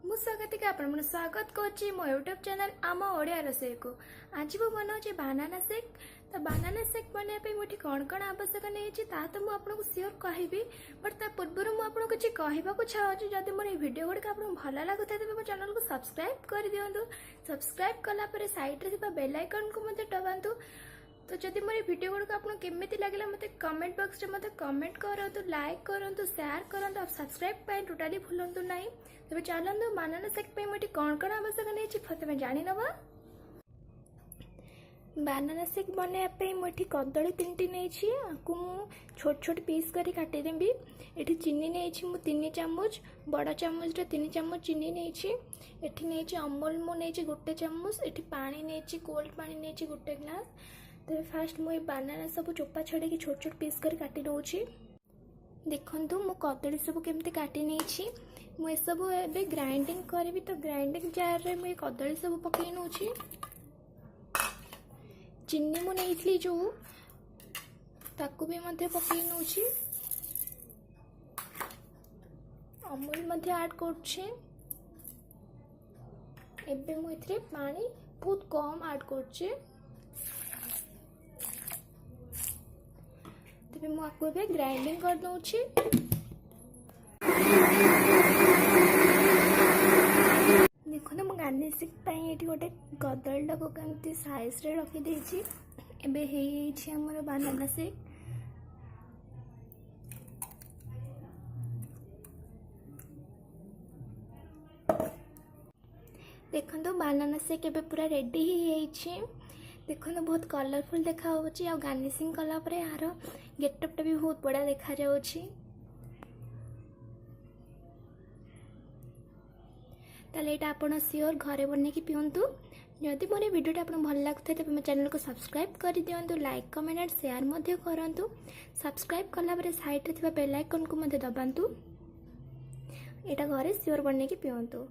मु स्वागत आपण स्वागत कर मो यूट्यूब चैनल आम ओडिया रोषे को। आज मु बनाऊँ बानाना शेक। तो बानाना शेक बनाया मुझे कौन कौन आवश्यक नहीं तो मुझे सियोर कहि बट ता पूर्व मुझे किसी कहवाक चाहूँगी जब मोर भिडियो गुड़िक आपको भल लगुता है मो चैनल को सब्सक्राइब कर दिंतु। सब्सक्राइब कलापर सैड्रे बेल आइकन को दबातु। तो जदि मोर भिडियो गुड़िक आपको केमी लगे मतलब कमेंट बॉक्स में मतलब कमेंट करूँ, लाइक करूँ, शेयर करूँ और सब्सक्राइब टोटाली भूलु ना। तेज चलते बानाना शेक मुझे कौन कौन आवश्यक नहीं प्रथम जानी नवा। बानाना शेक बनाया मुझे कदली 3टी नहीं आपको छोट छोट पीस कर काटिदेवी। ये चीनी नहीं 3 चामच, बड़ चामच 3 चामच चीनी नहीं। ये अमूल मुझे 1 चामच। ये पानी नहीं कोल्ड पानी नहीं 1 ग्लास। तो फास्ट मुझे बानाना सब चोपा छड़े छोट छोट पीस कर काटी दूसरी। देखु मु कदली सब केमती काटी नहीं मुझे सब ए ग्राइंडिंग करी। तो ग्राइंडिंग जार रे मुझे कदली सब पकई नौ। चीनी मु नहीं जो ताकू भी पकई नौ। अमूल ऐड कर पानी बहुत कम ऐड कर। मुझे ग्राइंडिंग कर दूची। देखो ना गार्निशिंग ये गोटे कदली को कमी साइज रे रखी एमर बानाना शेक। देखो बानाना शेक एबे पूरा रेडी ही। देखो बहुत कलरफुल देखा आ गार्निशिंग कलापर यार गेटअपटा भी बहुत बढ़िया देखा जाउछि। ताले एटा आपण सियोर घरे बने कि पियंतु। जदि मोर वीडियोटा आपन भल लागथै त मो चैनल को सब्सक्राइब कर दियंतु, लाइक कमेंट एंड शेयर मध्य करंतु। सब्सक्राइब कला परे साइड रे थिबा बेल आइकन को मध्य दबांतु। एटा घरे सियोर बने कि पियंतु।